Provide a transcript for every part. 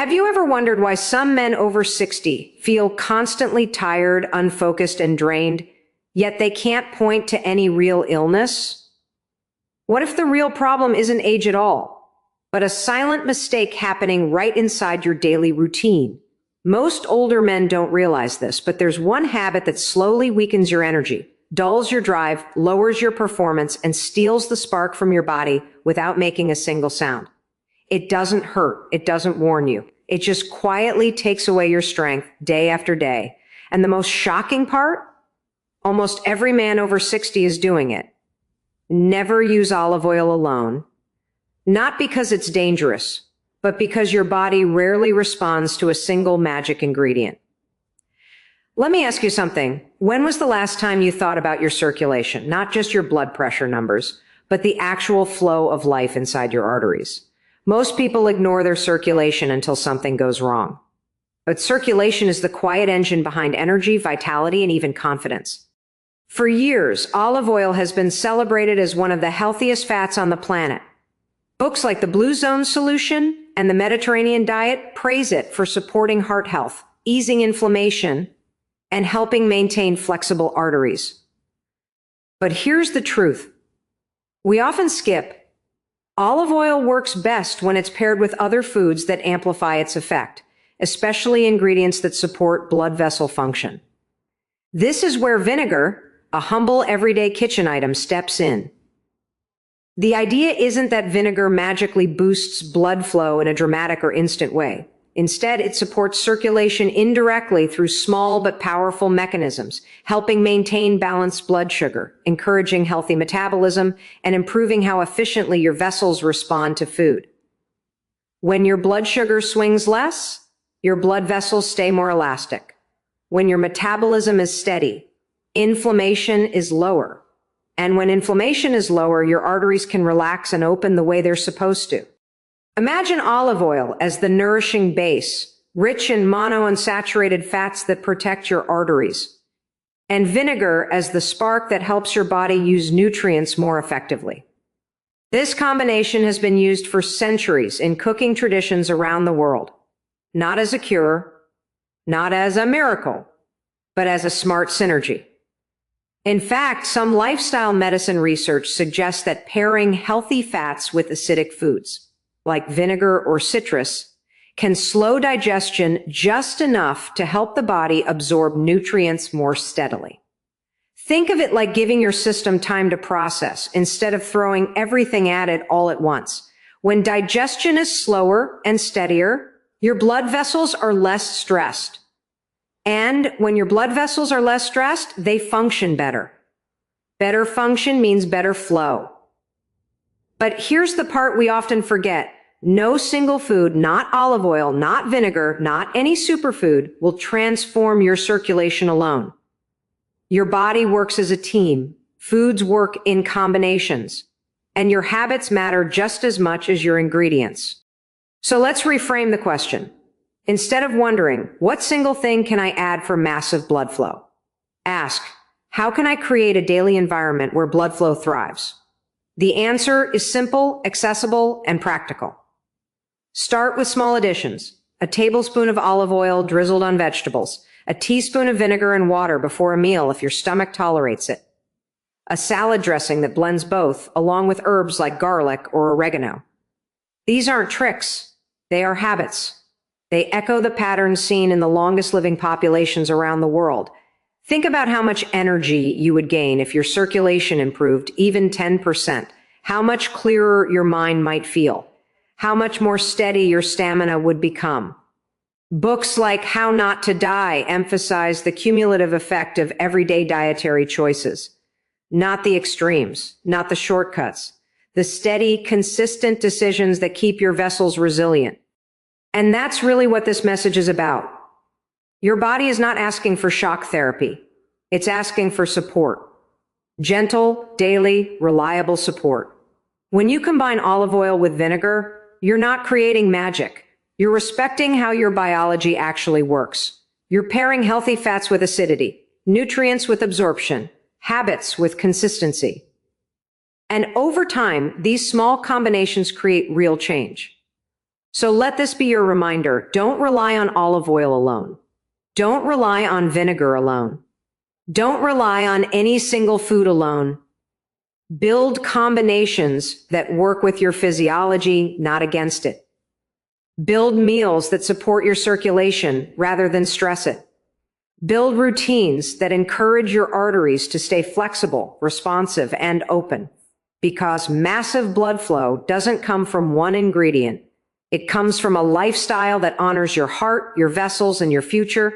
Have you ever wondered why some men over 60 feel constantly tired, unfocused, and drained, yet they can't point to any real illness? What if the real problem isn't age at all, but a silent mistake happening right inside your daily routine? Most older men don't realize this, but there's one habit that slowly weakens your energy, dulls your drive, lowers your performance, and steals the spark from your body without making a single sound. It doesn't hurt. It doesn't warn you. It just quietly takes away your strength day after day. And the most shocking part? Almost every man over 60 is doing it. Never use olive oil alone. Not because it's dangerous, but because your body rarely responds to a single magic ingredient. Let me ask you something. When was the last time you thought about your circulation? Not just your blood pressure numbers, but the actual flow of life inside your arteries. Most people ignore their circulation until something goes wrong. But circulation is the quiet engine behind energy, vitality, and even confidence. For years, olive oil has been celebrated as one of the healthiest fats on the planet. Books like The Blue Zone Solution and The Mediterranean Diet praise it for supporting heart health, easing inflammation, and helping maintain flexible arteries. But here's the truth. We often skip. Olive oil works best when it's paired with other foods that amplify its effect, especially ingredients that support blood vessel function. This is where vinegar, a humble everyday kitchen item, steps in. The idea isn't that vinegar magically boosts blood flow in a dramatic or instant way. Instead, it supports circulation indirectly through small but powerful mechanisms, helping maintain balanced blood sugar, encouraging healthy metabolism, and improving how efficiently your vessels respond to food. When your blood sugar swings less, your blood vessels stay more elastic. When your metabolism is steady, inflammation is lower. And when inflammation is lower, your arteries can relax and open the way they're supposed to. Imagine olive oil as the nourishing base, rich in monounsaturated fats that protect your arteries, and vinegar as the spark that helps your body use nutrients more effectively. This combination has been used for centuries in cooking traditions around the world, not as a cure, not as a miracle, but as a smart synergy. In fact, some lifestyle medicine research suggests that pairing healthy fats with acidic foods, like vinegar or citrus, can slow digestion just enough to help the body absorb nutrients more steadily. Think of it like giving your system time to process instead of throwing everything at it all at once. When digestion is slower and steadier, your blood vessels are less stressed. And when your blood vessels are less stressed, they function better. Better function means better flow. But here's the part we often forget. No single food, not olive oil, not vinegar, not any superfood, will transform your circulation alone. Your body works as a team. Foods work in combinations. And your habits matter just as much as your ingredients. So let's reframe the question. Instead of wondering, what single thing can I add for massive blood flow? Ask, how can I create a daily environment where blood flow thrives? The answer is simple, accessible, and practical. Start with small additions. A tablespoon of olive oil drizzled on vegetables. A teaspoon of vinegar and water before a meal if your stomach tolerates it. A salad dressing that blends both, along with herbs like garlic or oregano. These aren't tricks. They are habits. They echo the patterns seen in the longest living populations around the world. Think about how much energy you would gain if your circulation improved even 10%. How much clearer your mind might feel. How much more steady your stamina would become. Books like How Not to Die emphasize the cumulative effect of everyday dietary choices. Not the extremes, not the shortcuts. The steady, consistent decisions that keep your vessels resilient. And that's really what this message is about. Your body is not asking for shock therapy. It's asking for support. Gentle, daily, reliable support. When you combine olive oil with vinegar, you're not creating magic. You're respecting how your biology actually works. You're pairing healthy fats with acidity, nutrients with absorption, habits with consistency. And over time, these small combinations create real change. So let this be your reminder. Don't rely on olive oil alone. Don't rely on vinegar alone. Don't rely on any single food alone. Build combinations that work with your physiology, not against it. Build meals that support your circulation rather than stress it. Build routines that encourage your arteries to stay flexible, responsive, and open. Because massive blood flow doesn't come from one ingredient. It comes from a lifestyle that honors your heart, your vessels, and your future.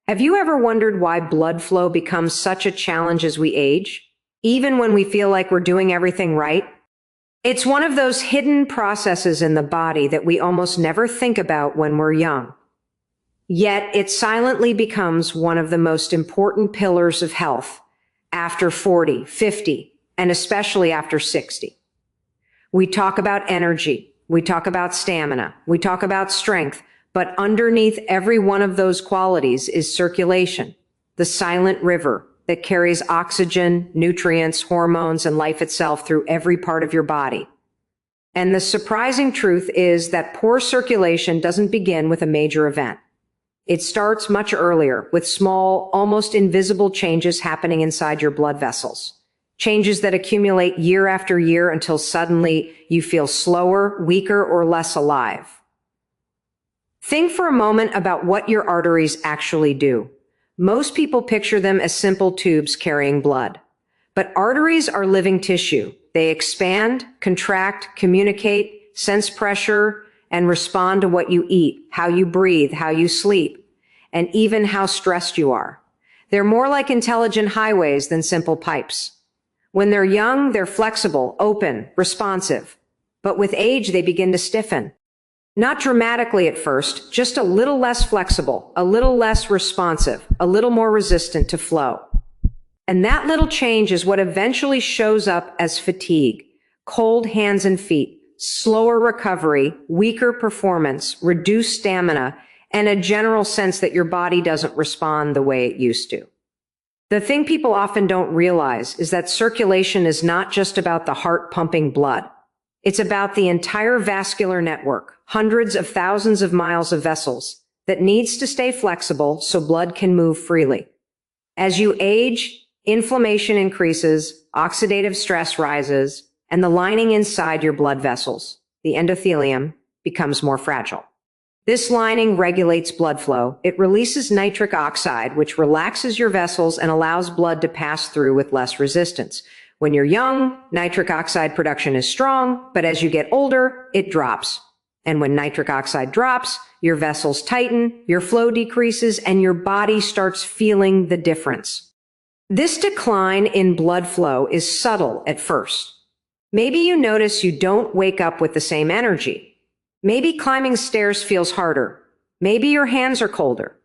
Have you ever wondered why blood flow becomes such a challenge as we age, even when we feel like we're doing everything right? It's one of those hidden processes in the body that we almost never think about when we're young. Yet it silently becomes one of the most important pillars of health after 40, 50, and especially after 60. We talk about energy, we talk about stamina, we talk about strength, but underneath every one of those qualities is circulation, the silent river that carries oxygen, nutrients, hormones, and life itself through every part of your body. And the surprising truth is that poor circulation doesn't begin with a major event. It starts much earlier with small, almost invisible changes happening inside your blood vessels. Changes that accumulate year after year until suddenly you feel slower, weaker, or less alive. Think for a moment about what your arteries actually do. Most people picture them as simple tubes carrying blood. But arteries are living tissue. They expand, contract, communicate, sense pressure, and respond to what you eat, how you breathe, how you sleep, and even how stressed you are. They're more like intelligent highways than simple pipes. When they're young, they're flexible, open, responsive. But with age, they begin to stiffen. Not dramatically at first, just a little less flexible, a little less responsive, a little more resistant to flow. And that little change is what eventually shows up as fatigue, cold hands and feet, slower recovery, weaker performance, reduced stamina, and a general sense that your body doesn't respond the way it used to. The thing people often don't realize is that circulation is not just about the heart pumping blood. It's about the entire vascular network, hundreds of thousands of miles of vessels, that needs to stay flexible so blood can move freely. As you age, inflammation increases, oxidative stress rises, and the lining inside your blood vessels, the endothelium, becomes more fragile. This lining regulates blood flow. It releases nitric oxide, which relaxes your vessels and allows blood to pass through with less resistance. When you're young, nitric oxide production is strong, but as you get older, it drops. And when nitric oxide drops, your vessels tighten, your flow decreases, and your body starts feeling the difference. This decline in blood flow is subtle at first. Maybe you notice you don't wake up with the same energy. Maybe climbing stairs feels harder. Maybe your hands are colder.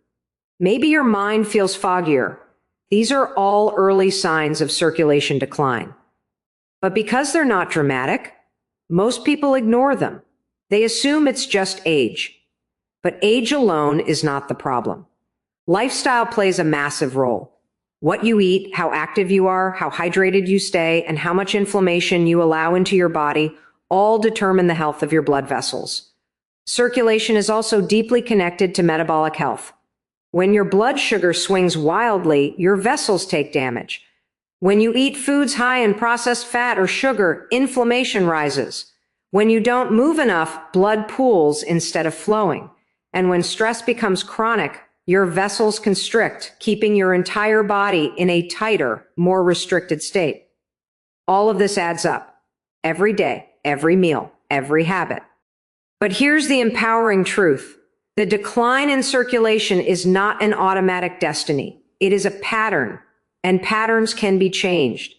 Maybe your mind feels foggier. These are all early signs of circulation decline. But because they're not dramatic, most people ignore them. They assume it's just age. But age alone is not the problem. Lifestyle plays a massive role. What you eat, how active you are, how hydrated you stay, and how much inflammation you allow into your body all determine the health of your blood vessels. Circulation is also deeply connected to metabolic health. When your blood sugar swings wildly, your vessels take damage. When you eat foods high in processed fat or sugar, inflammation rises. When you don't move enough, blood pools instead of flowing. And when stress becomes chronic, your vessels constrict, keeping your entire body in a tighter, more restricted state. All of this adds up. Every day, every meal, every habit. But here's the empowering truth. The decline in circulation is not an automatic destiny. It is a pattern, and patterns can be changed.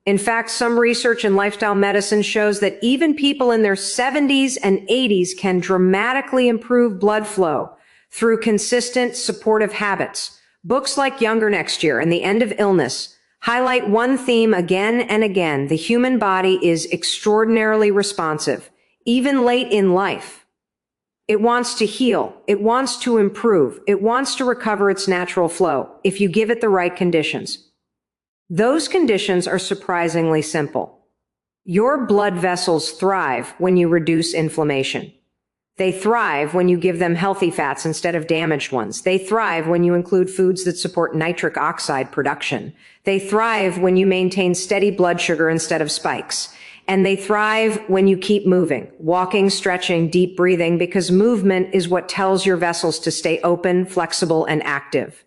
In fact, some research in lifestyle medicine shows that even people in their 70s and 80s can dramatically improve blood flow through consistent supportive habits. Books like Younger Next Year and The End of Illness highlight one theme again and again. The human body is extraordinarily responsive, even late in life. It wants to heal. It wants to improve. It wants to recover its natural flow if you give it the right conditions. Those conditions are surprisingly simple. Your blood vessels thrive when you reduce inflammation. They thrive when you give them healthy fats instead of damaged ones. They thrive when you include foods that support nitric oxide production. They thrive when you maintain steady blood sugar instead of spikes. And they thrive when you keep moving, walking, stretching, deep breathing, because movement is what tells your vessels to stay open, flexible, and active.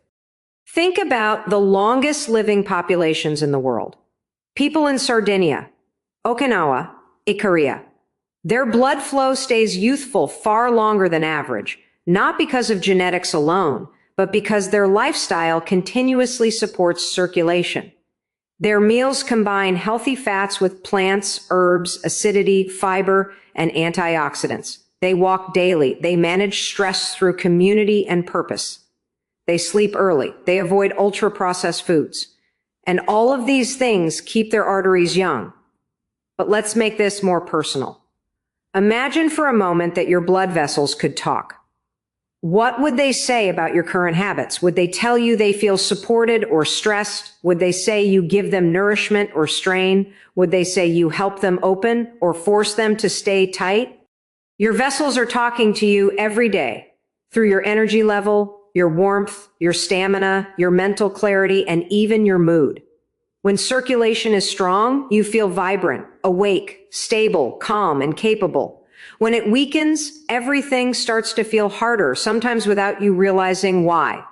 Think about the longest living populations in the world. People in Sardinia, Okinawa, Ikaria. Their blood flow stays youthful far longer than average, not because of genetics alone, but because their lifestyle continuously supports circulation. Their meals combine healthy fats with plants, herbs, acidity, fiber, and antioxidants. They walk daily. They manage stress through community and purpose. They sleep early. They avoid ultra-processed foods. And all of these things keep their arteries young. But let's make this more personal. Imagine for a moment that your blood vessels could talk. What would they say about your current habits? Would they tell you they feel supported or stressed? Would they say you give them nourishment or strain? Would they say you help them open or force them to stay tight? Your vessels are talking to you every day through your energy level, your warmth, your stamina, your mental clarity, and even your mood. When circulation is strong, you feel vibrant, awake, stable, calm, and capable. When it weakens, everything starts to feel harder, sometimes without you realizing why.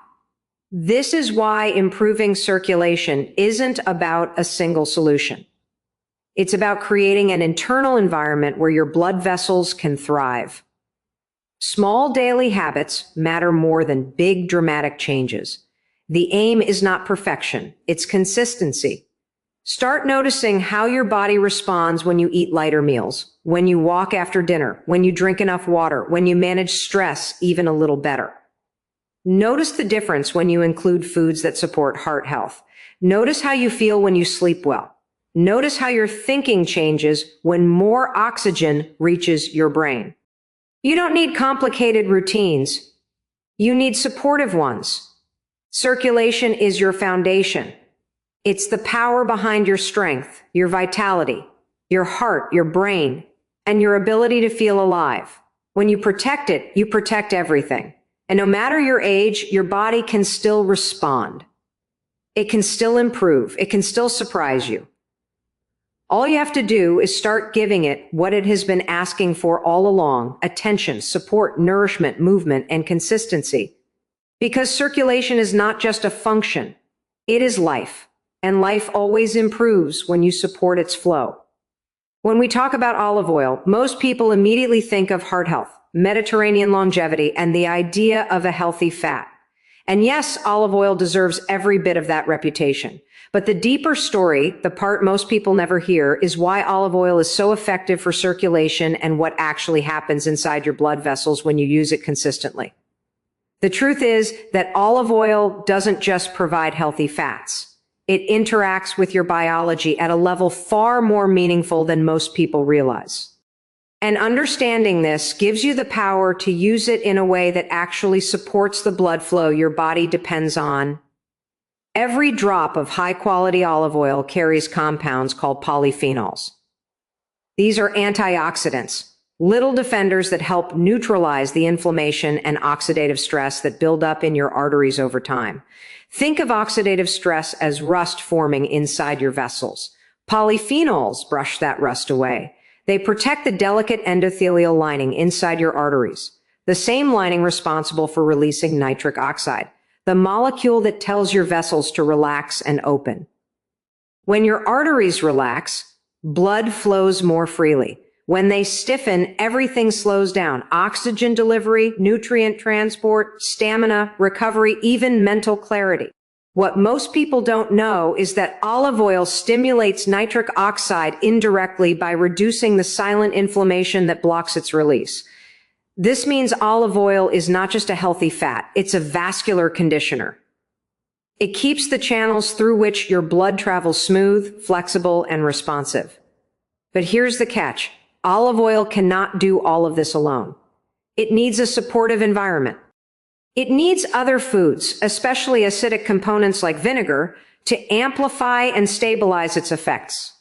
This is why improving circulation isn't about a single solution. It's about creating an internal environment where your blood vessels can thrive. Small daily habits matter more than big dramatic changes. The aim is not perfection, it's consistency. Start noticing how your body responds when you eat lighter meals, when you walk after dinner, when you drink enough water, when you manage stress even a little better. Notice the difference when you include foods that support heart health. Notice how you feel when you sleep well. Notice how your thinking changes when more oxygen reaches your brain. You don't need complicated routines. You need supportive ones. Circulation is your foundation. It's the power behind your strength, your vitality, your heart, your brain, and your ability to feel alive. When you protect it, you protect everything. And no matter your age, your body can still respond. It can still improve. It can still surprise you. All you have to do is start giving it what it has been asking for all along: attention, support, nourishment, movement, and consistency. Because circulation is not just a function, it is life. And life always improves when you support its flow. When we talk about olive oil, most people immediately think of heart health, Mediterranean longevity, and the idea of a healthy fat. And yes, olive oil deserves every bit of that reputation. But the deeper story, the part most people never hear, is why olive oil is so effective for circulation and what actually happens inside your blood vessels when you use it consistently. The truth is that olive oil doesn't just provide healthy fats. It interacts with your biology at a level far more meaningful than most people realize. And understanding this gives you the power to use it in a way that actually supports the blood flow your body depends on. Every drop of high-quality olive oil carries compounds called polyphenols. These are antioxidants, little defenders that help neutralize the inflammation and oxidative stress that build up in your arteries over time. Think of oxidative stress as rust forming inside your vessels. Polyphenols brush that rust away. They protect the delicate endothelial lining inside your arteries, the same lining responsible for releasing nitric oxide, the molecule that tells your vessels to relax and open. When your arteries relax, blood flows more freely. When they stiffen, everything slows down: oxygen delivery, nutrient transport, stamina, recovery, even mental clarity. What most people don't know is that olive oil stimulates nitric oxide indirectly by reducing the silent inflammation that blocks its release. This means olive oil is not just a healthy fat, it's a vascular conditioner. It keeps the channels through which your blood travels smooth, flexible, and responsive. But here's the catch. Olive oil cannot do all of this alone. It needs a supportive environment. It needs other foods, especially acidic components like vinegar, to amplify and stabilize its effects.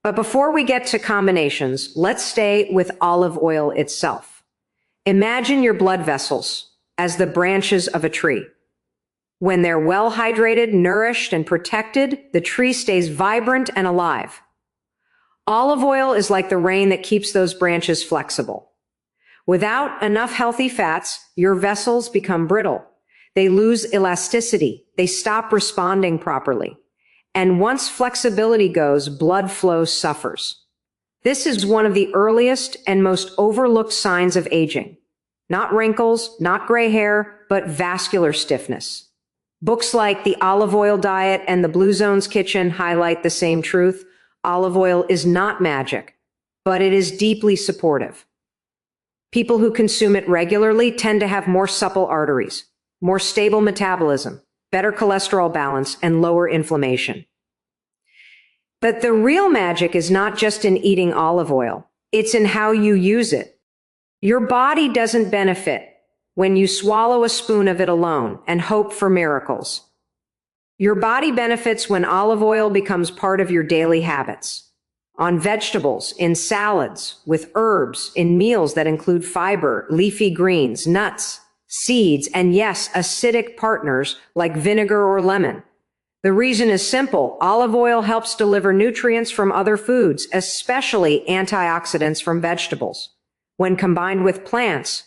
But before we get to combinations, let's stay with olive oil itself. Imagine your blood vessels as the branches of a tree. When they're well hydrated, nourished, and protected, the tree stays vibrant and alive. Olive oil is like the rain that keeps those branches flexible. Without enough healthy fats, your vessels become brittle. They lose elasticity. They stop responding properly. And once flexibility goes, blood flow suffers. This is one of the earliest and most overlooked signs of aging. Not wrinkles, not gray hair, but vascular stiffness. Books like The Olive Oil Diet and The Blue Zone's Kitchen highlight the same truth. Olive oil is not magic, but it is deeply supportive. People who consume it regularly tend to have more supple arteries, more stable metabolism, better cholesterol balance, and lower inflammation. But the real magic is not just in eating olive oil. It's in how you use it. Your body doesn't benefit when you swallow a spoon of it alone and hope for miracles. Your body benefits when olive oil becomes part of your daily habits. On vegetables, in salads, with herbs, in meals that include fiber, leafy greens, nuts, seeds, and yes, acidic partners like vinegar or lemon. The reason is simple. Olive oil helps deliver nutrients from other foods, especially antioxidants from vegetables. When combined with plants,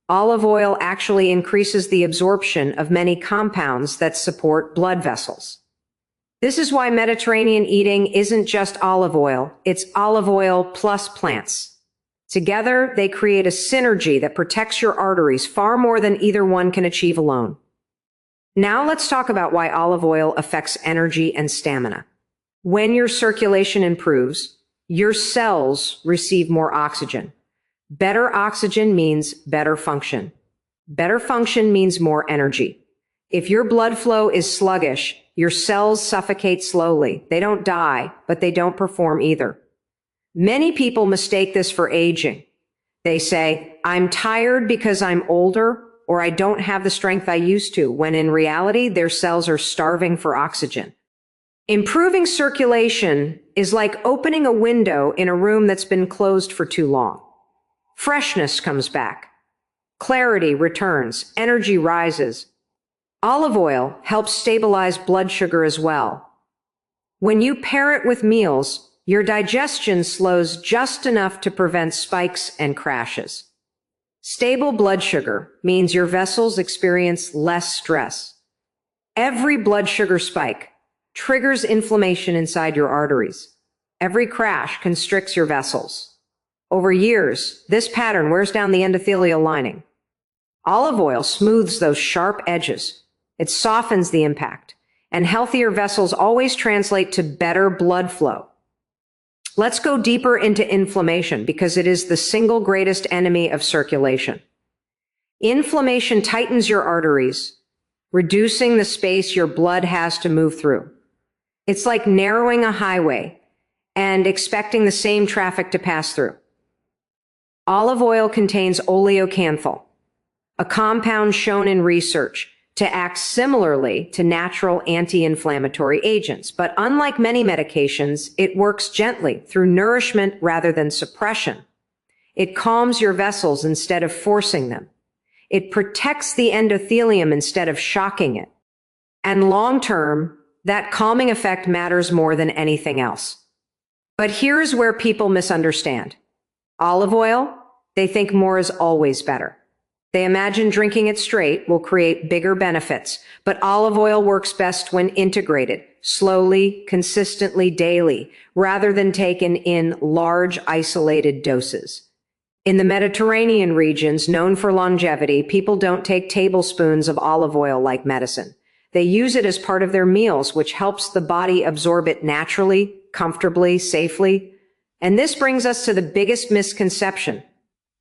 olive oil actually increases the absorption of many compounds that support blood vessels. This is why Mediterranean eating isn't just olive oil, it's olive oil plus plants. Together, they create a synergy that protects your arteries far more than either one can achieve alone. Now let's talk about why olive oil affects energy and stamina. When your circulation improves, your cells receive more oxygen. Better oxygen means better function. Better function means more energy. If your blood flow is sluggish, your cells suffocate slowly. They don't die, but they don't perform either. Many people mistake this for aging. They say, I'm tired because I'm older, or I don't have the strength I used to, when in reality, their cells are starving for oxygen. Improving circulation is like opening a window in a room that's been closed for too long. Freshness comes back. Clarity returns. Energy rises. Olive oil helps stabilize blood sugar as well. When you pair it with meals, your digestion slows just enough to prevent spikes and crashes. Stable blood sugar means your vessels experience less stress. Every blood sugar spike triggers inflammation inside your arteries. Every crash constricts your vessels. Over years, this pattern wears down the endothelial lining. Olive oil smooths those sharp edges. It softens the impact, and healthier vessels always translate to better blood flow. Let's go deeper into inflammation because it is the single greatest enemy of circulation. Inflammation tightens your arteries, reducing the space your blood has to move through. It's like narrowing a highway and expecting the same traffic to pass through. Olive oil contains oleocanthal, a compound shown in research to act similarly to natural anti-inflammatory agents. But unlike many medications, it works gently through nourishment rather than suppression. It calms your vessels instead of forcing them. It protects the endothelium instead of shocking it. And long-term, that calming effect matters more than anything else. But here's where people misunderstand. Olive oil, they think more is always better. They imagine drinking it straight will create bigger benefits, but olive oil works best when integrated, slowly, consistently, daily, rather than taken in large, isolated doses. In the Mediterranean regions known for longevity, people don't take tablespoons of olive oil like medicine. They use it as part of their meals, which helps the body absorb it naturally, comfortably, safely. And this brings us to the biggest misconception: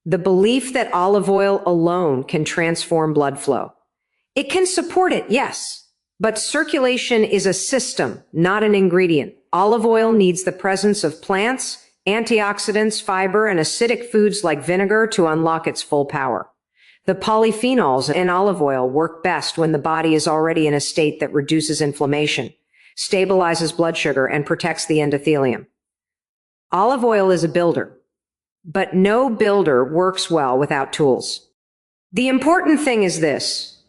the belief that olive oil alone can transform blood flow. It can support it, yes, but circulation is a system, not an ingredient. Olive oil needs the presence of plants, antioxidants, fiber, and acidic foods like vinegar to unlock its full power. The polyphenols in olive oil work best when the body is already in a state that reduces inflammation, stabilizes blood sugar, and protects the endothelium. Olive oil is a builder, but no builder works well without tools. The important thing is this.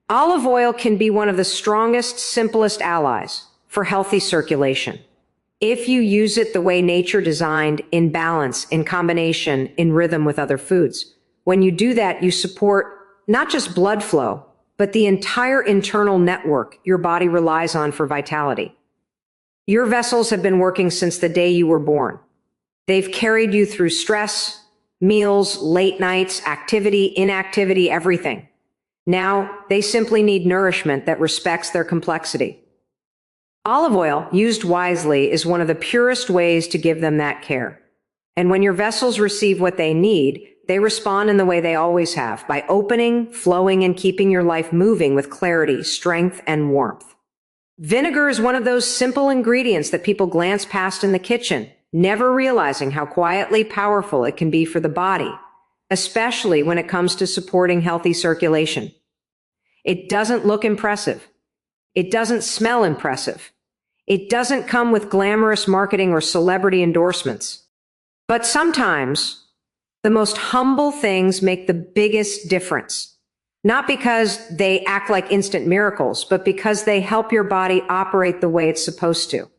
Olive oil can be one of the strongest, simplest allies for healthy circulation. If you use it the way nature designed, in balance, in combination, in rhythm with other foods. When you do that, you support not just blood flow, but the entire internal network your body relies on for vitality. Your vessels have been working since the day you were born. They've carried you through stress, meals, late nights, activity, inactivity, everything. Now, they simply need nourishment that respects their complexity. Olive oil, used wisely, is one of the purest ways to give them that care. And when your vessels receive what they need, they respond in the way they always have, by opening, flowing, and keeping your life moving with clarity, strength, and warmth. Vinegar is one of those simple ingredients that people glance past in the kitchen, never realizing how quietly powerful it can be for the body, especially when it comes to supporting healthy circulation. It doesn't look impressive. It doesn't smell impressive. It doesn't come with glamorous marketing or celebrity endorsements. But sometimes, the most humble things make the biggest difference. Not because they act like instant miracles, but because they help your body operate the way it's supposed to.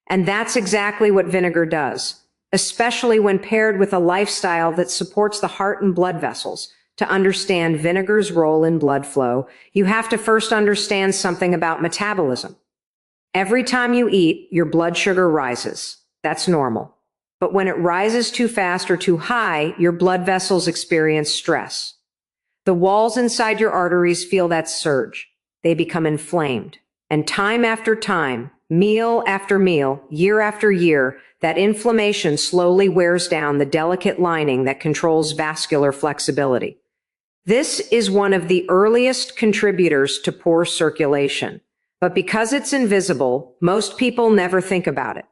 And that's exactly what vinegar does, especially when paired with a lifestyle that supports the heart and blood vessels. To understand vinegar's role in blood flow, you have to first understand something about metabolism. Every time you eat, your blood sugar rises. That's normal. But when it rises too fast or too high, your blood vessels experience stress. The walls inside your arteries feel that surge. They become inflamed. And time after time, meal after meal, year after year, that inflammation slowly wears down the delicate lining that controls vascular flexibility. This is one of the earliest contributors to poor circulation. But because it's invisible, most people never think about it.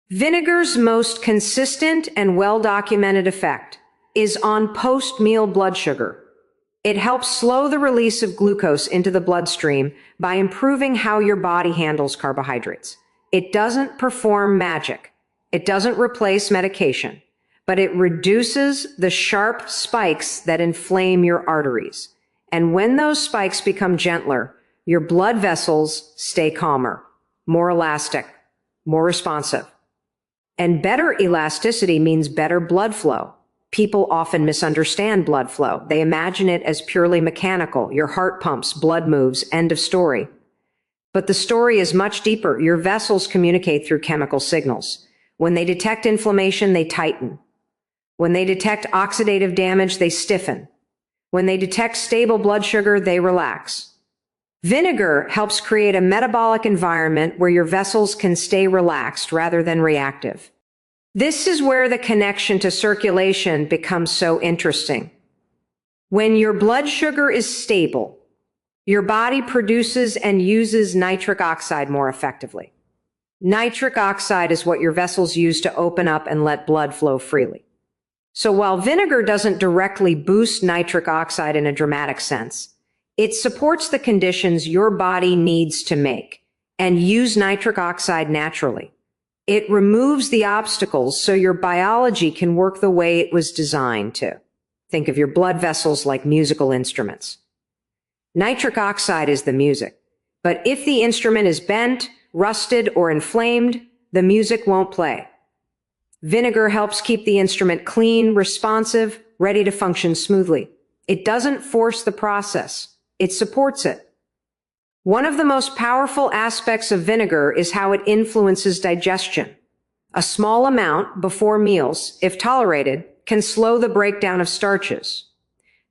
Vinegar's most consistent and well-documented effect is on post-meal blood sugar. It helps slow the release of glucose into the bloodstream by improving how your body handles carbohydrates. It doesn't perform magic. It doesn't replace medication, but it reduces the sharp spikes that inflame your arteries. And when those spikes become gentler, your blood vessels stay calmer, more elastic, more responsive. And better elasticity means better blood flow. People often misunderstand blood flow. They imagine it as purely mechanical. Your heart pumps, blood moves, end of story. But the story is much deeper. Your vessels communicate through chemical signals. When they detect inflammation, they tighten. When they detect oxidative damage, they stiffen. When they detect stable blood sugar, they relax. Vinegar helps create a metabolic environment where your vessels can stay relaxed rather than reactive. This is where the connection to circulation becomes so interesting. When your blood sugar is stable, your body produces and uses nitric oxide more effectively. Nitric oxide is what your vessels use to open up and let blood flow freely. So while vinegar doesn't directly boost nitric oxide in a dramatic sense, it supports the conditions your body needs to make and use nitric oxide naturally. It removes the obstacles so your biology can work the way it was designed to. Think of your blood vessels like musical instruments. Nitric oxide is the music, but if the instrument is bent, rusted, or inflamed, the music won't play. Vinegar helps keep the instrument clean, responsive, ready to function smoothly. It doesn't force the process. It supports it. One of the most powerful aspects of vinegar is how it influences digestion. A small amount before meals, if tolerated, can slow the breakdown of starches.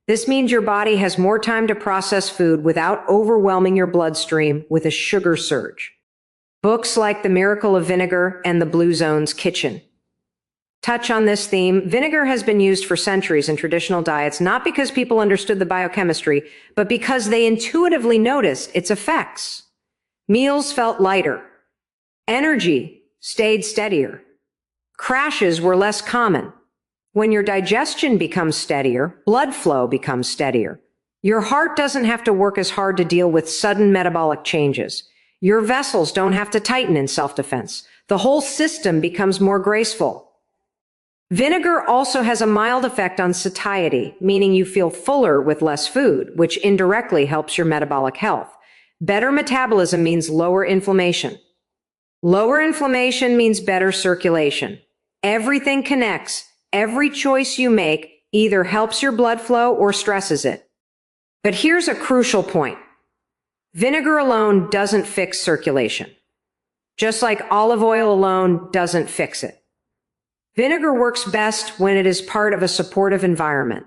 This means your body has more time to process food without overwhelming your bloodstream with a sugar surge. Books like The Miracle of Vinegar and The Blue Zone's Kitchen touch on this theme. Vinegar has been used for centuries in traditional diets, not because people understood the biochemistry, but because they intuitively noticed its effects. Meals felt lighter. Energy stayed steadier. Crashes were less common. When your digestion becomes steadier, blood flow becomes steadier. Your heart doesn't have to work as hard to deal with sudden metabolic changes. Your vessels don't have to tighten in self-defense. The whole system becomes more graceful. Vinegar also has a mild effect on satiety, meaning you feel fuller with less food, which indirectly helps your metabolic health. Better metabolism means lower inflammation. Lower inflammation means better circulation. Everything connects. Every choice you make either helps your blood flow or stresses it. But here's a crucial point. Vinegar alone doesn't fix circulation, just like olive oil alone doesn't fix it. Vinegar works best when it is part of a supportive environment.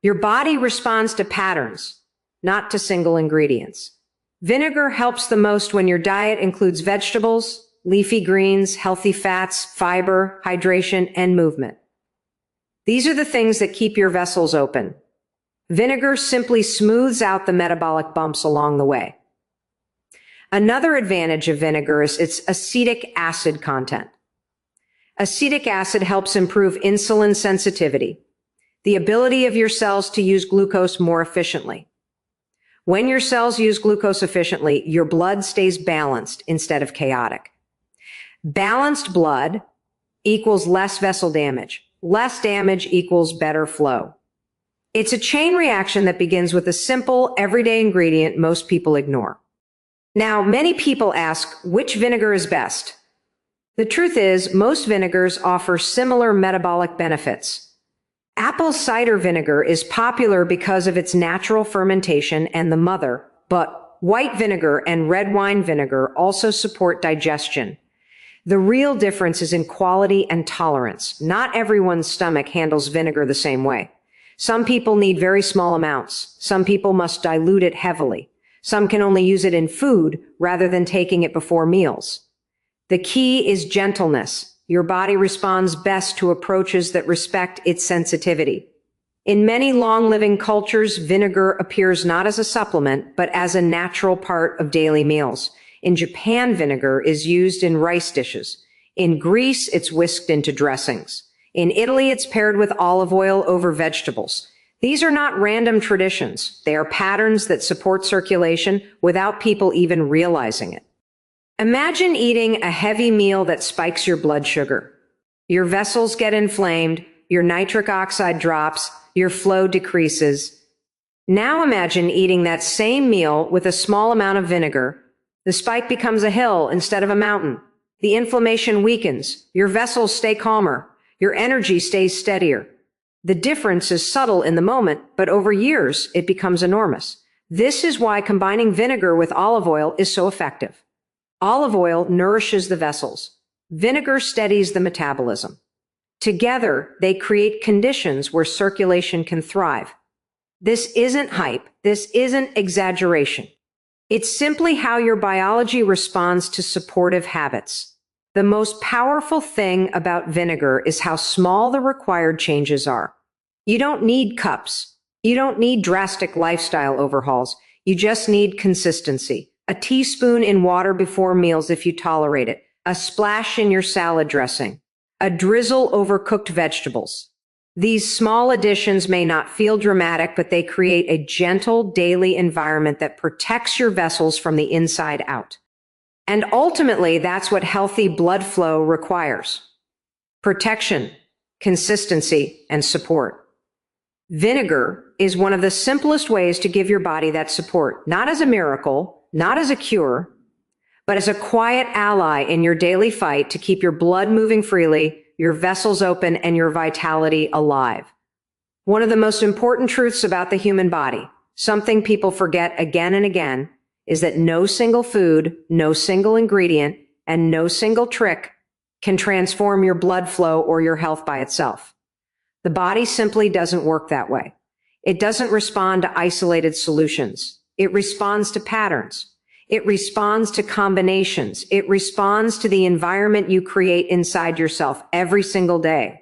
Your body responds to patterns, not to single ingredients. Vinegar helps the most when your diet includes vegetables, leafy greens, healthy fats, fiber, hydration, and movement. These are the things that keep your vessels open. Vinegar simply smooths out the metabolic bumps along the way. Another advantage of vinegar is its acetic acid content. Acetic acid helps improve insulin sensitivity, the ability of your cells to use glucose more efficiently. When your cells use glucose efficiently, your blood stays balanced instead of chaotic. Balanced blood equals less vessel damage. Less damage equals better flow. It's a chain reaction that begins with a simple, everyday ingredient most people ignore. Now, many people ask, which vinegar is best? The truth is, most vinegars offer similar metabolic benefits. Apple cider vinegar is popular because of its natural fermentation and the mother, but white vinegar and red wine vinegar also support digestion. The real difference is in quality and tolerance. Not everyone's stomach handles vinegar the same way. Some people need very small amounts. Some people must dilute it heavily. Some can only use it in food rather than taking it before meals. The key is gentleness. Your body responds best to approaches that respect its sensitivity. In many long-living cultures, vinegar appears not as a supplement, but as a natural part of daily meals. In Japan, vinegar is used in rice dishes. In Greece, it's whisked into dressings. In Italy, it's paired with olive oil over vegetables. These are not random traditions. They are patterns that support circulation without people even realizing it. Imagine eating a heavy meal that spikes your blood sugar. Your vessels get inflamed, your nitric oxide drops, your flow decreases. Now imagine eating that same meal with a small amount of vinegar. The spike becomes a hill instead of a mountain. The inflammation weakens. Your vessels stay calmer. Your energy stays steadier. The difference is subtle in the moment, but over years, it becomes enormous. This is why combining vinegar with olive oil is so effective. Olive oil nourishes the vessels. Vinegar steadies the metabolism. Together, they create conditions where circulation can thrive. This isn't hype. This isn't exaggeration. It's simply how your biology responds to supportive habits. The most powerful thing about vinegar is how small the required changes are. You don't need cups. You don't need drastic lifestyle overhauls. You just need consistency. A teaspoon in water before meals if you tolerate it. A splash in your salad dressing. A drizzle over cooked vegetables. These small additions may not feel dramatic, but they create a gentle daily environment that protects your vessels from the inside out. And ultimately, that's what healthy blood flow requires. Protection, consistency, and support. Vinegar is one of the simplest ways to give your body that support, not as a miracle, not as a cure, but as a quiet ally in your daily fight to keep your blood moving freely, your vessels open, and your vitality alive. One of the most important truths about the human body, something people forget again and again, is that no single food, no single ingredient, and no single trick can transform your blood flow or your health by itself. The body simply doesn't work that way. It doesn't respond to isolated solutions. It responds to patterns. It responds to combinations. It responds to the environment you create inside yourself every single day.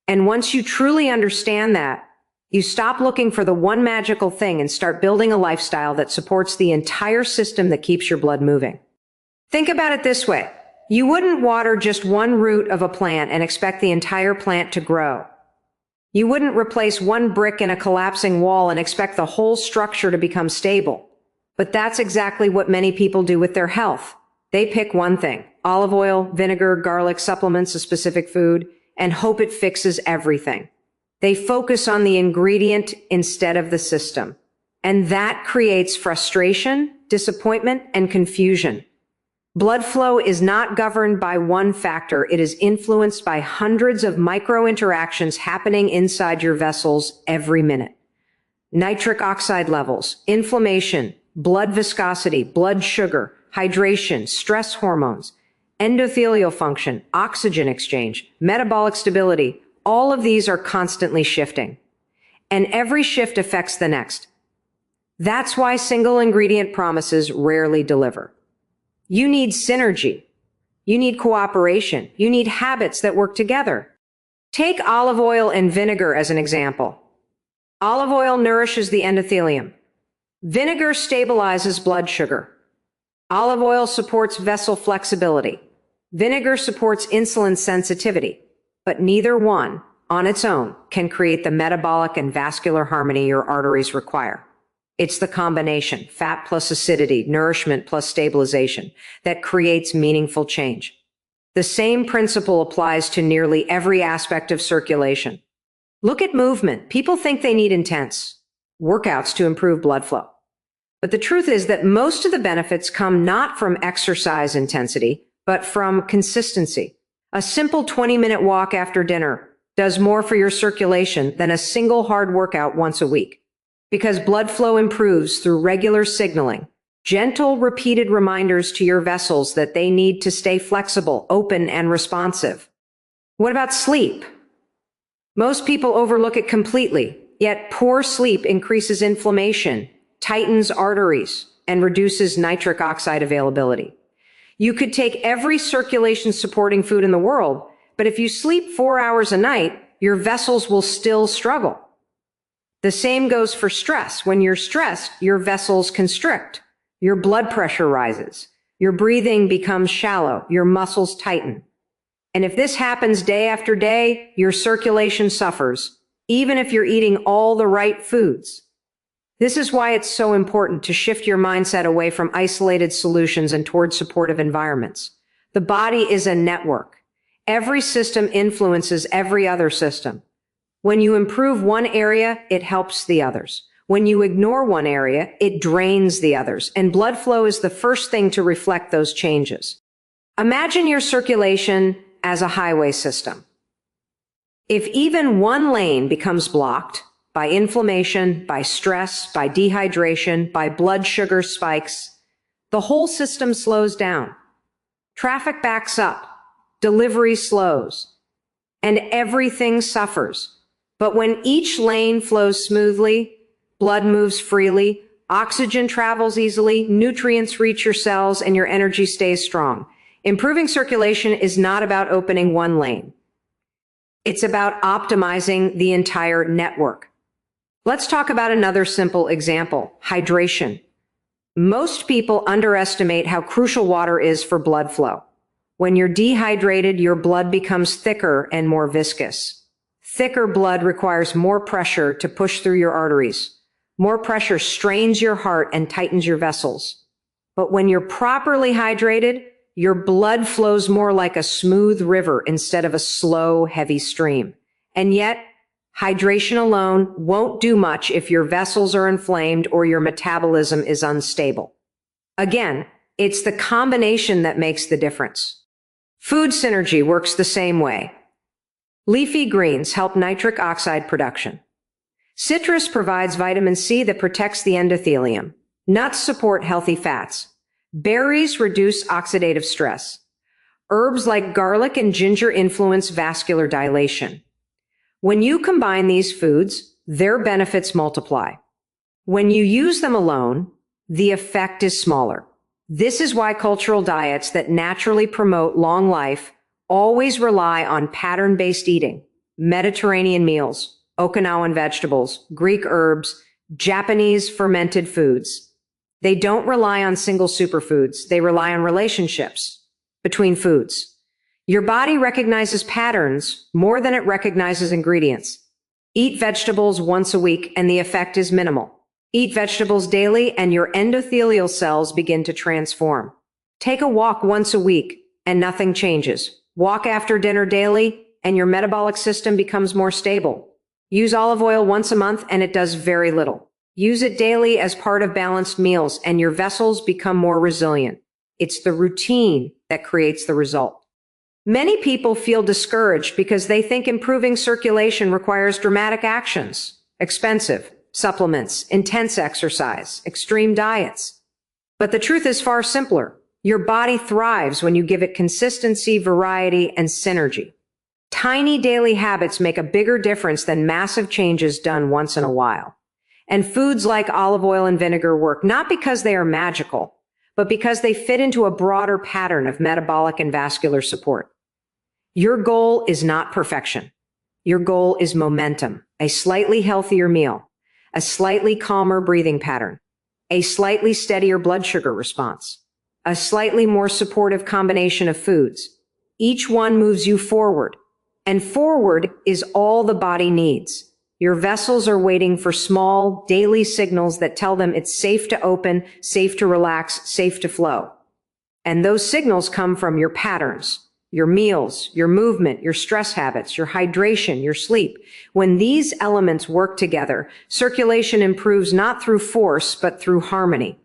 And once you truly understand that, you stop looking for the one magical thing and start building a lifestyle that supports the entire system that keeps your blood moving. Think about it this way. You wouldn't water just one root of a plant and expect the entire plant to grow. You wouldn't replace one brick in a collapsing wall and expect the whole structure to become stable. But that's exactly what many people do with their health. They pick one thing, olive oil, vinegar, garlic, supplements, a specific food, and hope it fixes everything. They focus on the ingredient instead of the system. And that creates frustration, disappointment, and confusion. Blood flow is not governed by one factor. It is influenced by hundreds of micro interactions happening inside your vessels every minute. Nitric oxide levels, inflammation, blood viscosity, blood sugar, hydration, stress hormones, endothelial function, oxygen exchange, metabolic stability, all of these are constantly shifting. And every shift affects the next. That's why single ingredient promises rarely deliver. You need synergy. You need cooperation. You need habits that work together. Take olive oil and vinegar as an example. Olive oil nourishes the endothelium. Vinegar stabilizes blood sugar. Olive oil supports vessel flexibility. Vinegar supports insulin sensitivity. But neither one, on its own, can create the metabolic and vascular harmony your arteries require. It's the combination, fat plus acidity, nourishment plus stabilization, that creates meaningful change. The same principle applies to nearly every aspect of circulation. Look at movement. People think they need intense workouts to improve blood flow. But the truth is that most of the benefits come not from exercise intensity, but from consistency. A simple 20-minute walk after dinner does more for your circulation than a single hard workout once a week. Because blood flow improves through regular signaling, gentle, repeated reminders to your vessels that they need to stay flexible, open, and responsive. What about sleep? Most people overlook it completely, yet poor sleep increases inflammation, tightens arteries, and reduces nitric oxide availability. You could take every circulation-supporting food in the world, but if you sleep 4 hours a night, your vessels will still struggle. The same goes for stress. When you're stressed, your vessels constrict. Your blood pressure rises. Your breathing becomes shallow. Your muscles tighten. And if this happens day after day, your circulation suffers, even if you're eating all the right foods. This is why it's so important to shift your mindset away from isolated solutions and towards supportive environments. The body is a network. Every system influences every other system. When you improve one area, it helps the others. When you ignore one area, it drains the others. And blood flow is the first thing to reflect those changes. Imagine your circulation as a highway system. If even one lane becomes blocked by inflammation, by stress, by dehydration, by blood sugar spikes, the whole system slows down. Traffic backs up, delivery slows, and everything suffers. But when each lane flows smoothly, blood moves freely, oxygen travels easily, nutrients reach your cells, and your energy stays strong. Improving circulation is not about opening one lane. It's about optimizing the entire network. Let's talk about another simple example, hydration. Most people underestimate how crucial water is for blood flow. When you're dehydrated, your blood becomes thicker and more viscous. Thicker blood requires more pressure to push through your arteries. More pressure strains your heart and tightens your vessels. But when you're properly hydrated, your blood flows more like a smooth river instead of a slow, heavy stream. And yet, hydration alone won't do much if your vessels are inflamed or your metabolism is unstable. Again, it's the combination that makes the difference. Food synergy works the same way. Leafy greens help nitric oxide production. Citrus provides vitamin C that protects the endothelium. Nuts support healthy fats. Berries reduce oxidative stress. Herbs like garlic and ginger influence vascular dilation. When you combine these foods, their benefits multiply. When you use them alone, the effect is smaller. This is why cultural diets that naturally promote long life always rely on pattern-based eating, Mediterranean meals, Okinawan vegetables, Greek herbs, Japanese fermented foods. They don't rely on single superfoods. They rely on relationships between foods. Your body recognizes patterns more than it recognizes ingredients. Eat vegetables once a week and the effect is minimal. Eat vegetables daily and your endothelial cells begin to transform. Take a walk once a week and nothing changes. Walk after dinner daily and your metabolic system becomes more stable. Use olive oil once a month and it does very little. Use it daily as part of balanced meals and your vessels become more resilient. It's the routine that creates the result. Many people feel discouraged because they think improving circulation requires dramatic actions, expensive supplements, intense exercise, extreme diets. But the truth is far simpler. Your body thrives when you give it consistency, variety, and synergy. Tiny daily habits make a bigger difference than massive changes done once in a while. And foods like olive oil and vinegar work not because they are magical, but because they fit into a broader pattern of metabolic and vascular support. Your goal is not perfection. Your goal is momentum, a slightly healthier meal, a slightly calmer breathing pattern, a slightly steadier blood sugar response, a slightly more supportive combination of foods. Each one moves you forward, and forward is all the body needs. Your vessels are waiting for small, daily signals that tell them it's safe to open, safe to relax, safe to flow. And those signals come from your patterns, your meals, your movement, your stress habits, your hydration, your sleep. When these elements work together, circulation improves not through force, but through harmony.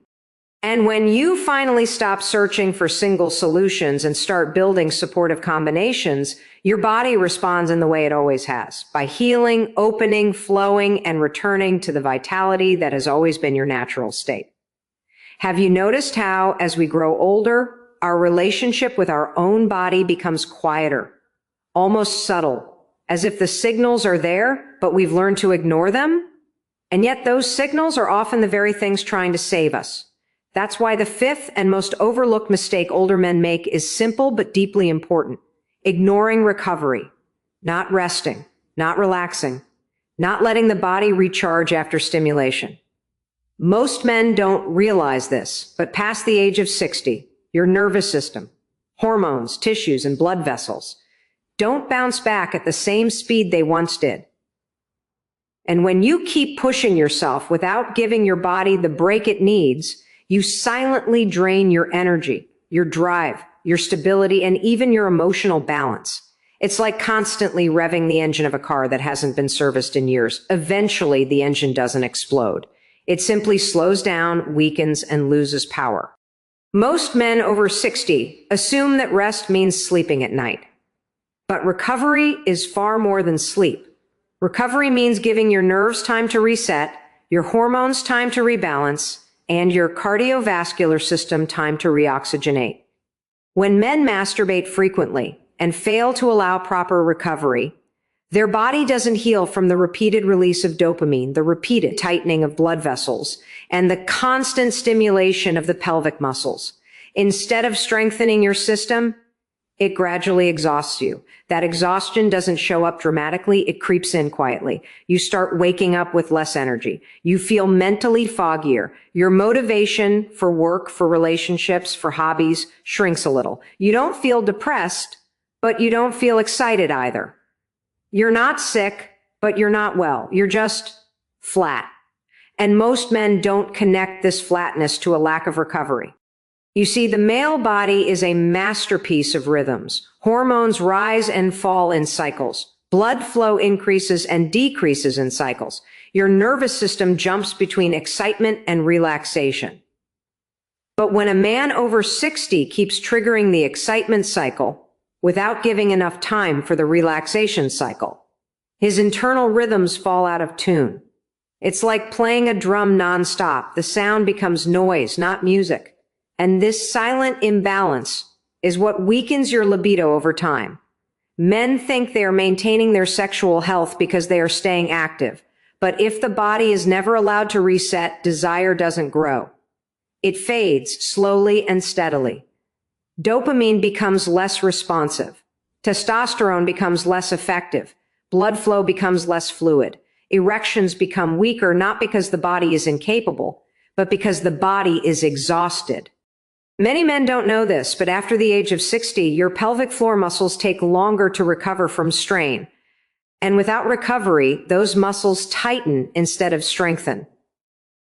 And when you finally stop searching for single solutions and start building supportive combinations, your body responds in the way it always has, by healing, opening, flowing, and returning to the vitality that has always been your natural state. Have you noticed how, as we grow older, our relationship with our own body becomes quieter, almost subtle, as if the signals are there, but we've learned to ignore them? And yet those signals are often the very things trying to save us. That's why the fifth and most overlooked mistake older men make is simple but deeply important. Ignoring recovery, not resting, not relaxing, not letting the body recharge after stimulation. Most men don't realize this, but past the age of 60, your nervous system, hormones, tissues, and blood vessels don't bounce back at the same speed they once did. And when you keep pushing yourself without giving your body the break it needs, you silently drain your energy, your drive, your stability, and even your emotional balance. It's like constantly revving the engine of a car that hasn't been serviced in years. Eventually, the engine doesn't explode. It simply slows down, weakens, and loses power. Most men over 60 assume that rest means sleeping at night. But recovery is far more than sleep. Recovery means giving your nerves time to reset, your hormones time to rebalance, and your cardiovascular system time to reoxygenate. When men masturbate frequently and fail to allow proper recovery, their body doesn't heal from the repeated release of dopamine, the repeated tightening of blood vessels, and the constant stimulation of the pelvic muscles. Instead of strengthening your system, it gradually exhausts you. That exhaustion doesn't show up dramatically, it creeps in quietly. You start waking up with less energy. You feel mentally foggier. Your motivation for work, for relationships, for hobbies shrinks a little. You don't feel depressed, but you don't feel excited either. You're not sick, but you're not well. You're just flat. And most men don't connect this flatness to a lack of recovery. You see, the male body is a masterpiece of rhythms. Hormones rise and fall in cycles. Blood flow increases and decreases in cycles. Your nervous system jumps between excitement and relaxation. But when a man over 60 keeps triggering the excitement cycle without giving enough time for the relaxation cycle, his internal rhythms fall out of tune. It's like playing a drum nonstop. The sound becomes noise, not music. And this silent imbalance is what weakens your libido over time. Men think they are maintaining their sexual health because they are staying active. But if the body is never allowed to reset, desire doesn't grow. It fades slowly and steadily. Dopamine becomes less responsive. Testosterone becomes less effective. Blood flow becomes less fluid. Erections become weaker, not because the body is incapable, but because the body is exhausted. Many men don't know this, but after the age of 60, your pelvic floor muscles take longer to recover from strain. And without recovery, those muscles tighten instead of strengthen.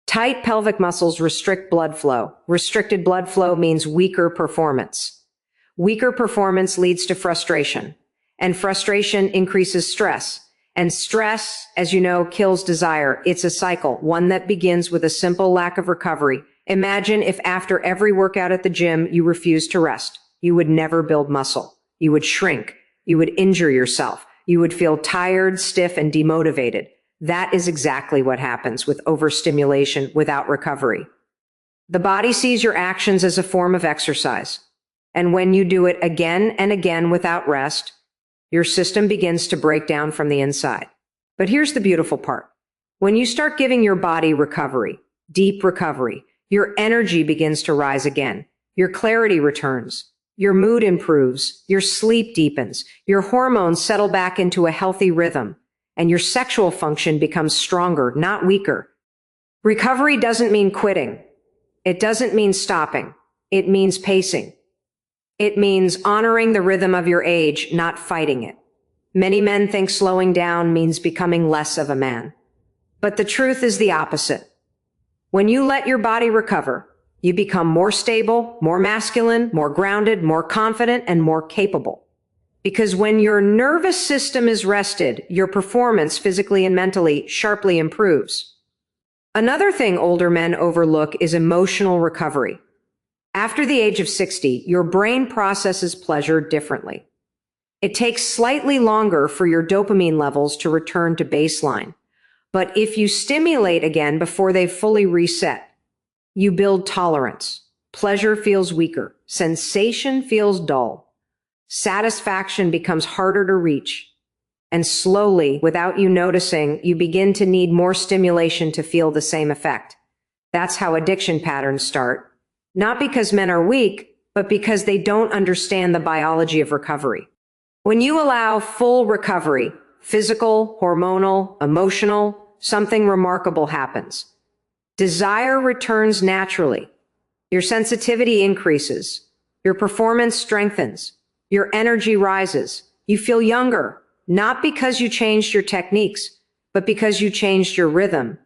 Tight pelvic muscles restrict blood flow. Restricted blood flow means weaker performance. Weaker performance leads to frustration. And frustration increases stress. And stress, as you know, kills desire. It's a cycle, one that begins with a simple lack of recovery. Imagine if after every workout at the gym, you refused to rest. You would never build muscle. You would shrink. You would injure yourself. You would feel tired, stiff, and demotivated. That is exactly what happens with overstimulation without recovery. The body sees your actions as a form of exercise. And when you do it again and again without rest, your system begins to break down from the inside. But here's the beautiful part. When you start giving your body recovery, deep recovery, your energy begins to rise again. Your clarity returns. Your mood improves. Your sleep deepens. Your hormones settle back into a healthy rhythm. And your sexual function becomes stronger, not weaker. Recovery doesn't mean quitting. It doesn't mean stopping. It means pacing. It means honoring the rhythm of your age, not fighting it. Many men think slowing down means becoming less of a man. But the truth is the opposite. When you let your body recover, you become more stable, more masculine, more grounded, more confident, and more capable. Because when your nervous system is rested, your performance physically and mentally sharply improves. Another thing older men overlook is emotional recovery. After the age of 60, your brain processes pleasure differently. It takes slightly longer for your dopamine levels to return to baseline. But if you stimulate again before they've fully reset, you build tolerance. Pleasure feels weaker. Sensation feels dull. Satisfaction becomes harder to reach. And slowly, without you noticing, you begin to need more stimulation to feel the same effect. That's how addiction patterns start. Not because men are weak, but because they don't understand the biology of recovery. When you allow full recovery, physical, hormonal, emotional, something remarkable happens. Desire returns naturally. Your sensitivity increases. Your performance strengthens. Your energy rises. You feel younger, not because you changed your techniques, but because you changed your rhythm.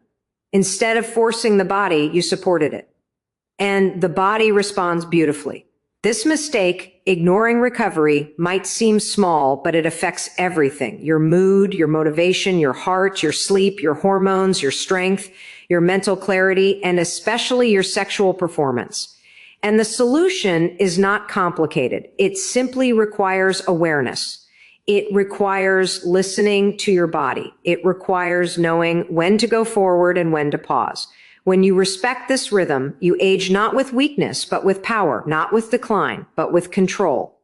Instead of forcing the body, you supported it. And the body responds beautifully. This mistake, ignoring recovery, might seem small, but it affects everything. Your mood, your motivation, your heart, your sleep, your hormones, your strength, your mental clarity, and especially your sexual performance. And the solution is not complicated. It simply requires awareness. It requires listening to your body. It requires knowing when to go forward and when to pause. When you respect this rhythm, you age not with weakness, but with power, not with decline, but with control,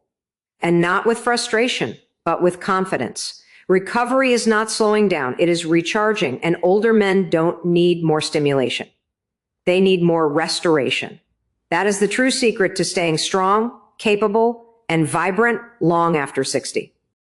and not with frustration, but with confidence. Recovery is not slowing down. It is recharging, and older men don't need more stimulation. They need more restoration. That is the true secret to staying strong, capable, and vibrant long after 60.